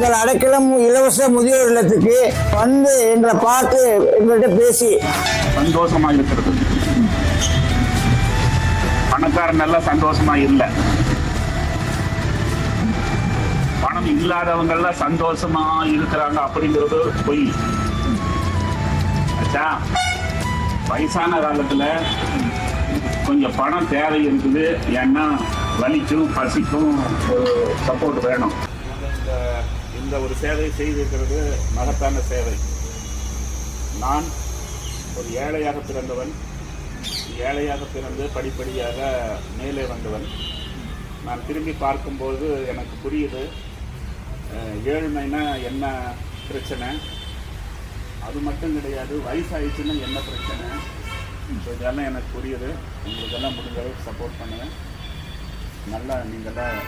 அடைக்கலம் இலவச முதியோர் இல்லத்துக்கு வந்து எங்களை பார்த்து எங்கள்கிட்ட பேசி சந்தோஷமா இருக்கிறது. பணக்காரன் எல்லாம் சந்தோஷமா இல்லை, பணம் இல்லாதவங்க எல்லாம் சந்தோஷமா இருக்கிறாங்க அப்படிங்கிறது பொய். வயசான காலத்துல கொஞ்சம் பணம் தேவை இருக்குது, ஏன்னா வலிக்கும் பசிக்கும் ஒரு சப்போர்ட் வேணும். இந்த ஒரு சேவை செய்திருக்கிறது மகத்தான சேவை. நான் ஒரு ஏழையாக பிறந்தவன், ஏழையாக பிறந்து படிப்படியாக மேலே வந்தவன். நான் திரும்பி பார்க்கும்போது எனக்கு புரியுது ஏழ்மைனா என்ன பிரச்சனை. அது மட்டும் கிடையாது, வயசாயிடுச்சுன்னா என்ன பிரச்சனை. இதெல்லாம் எனக்கு புரியுது. உங்களுக்கெல்லாம் முடிஞ்ச அளவுக்கு சப்போர்ட் பண்ணுவேன். நல்லா நீங்கள்லாம்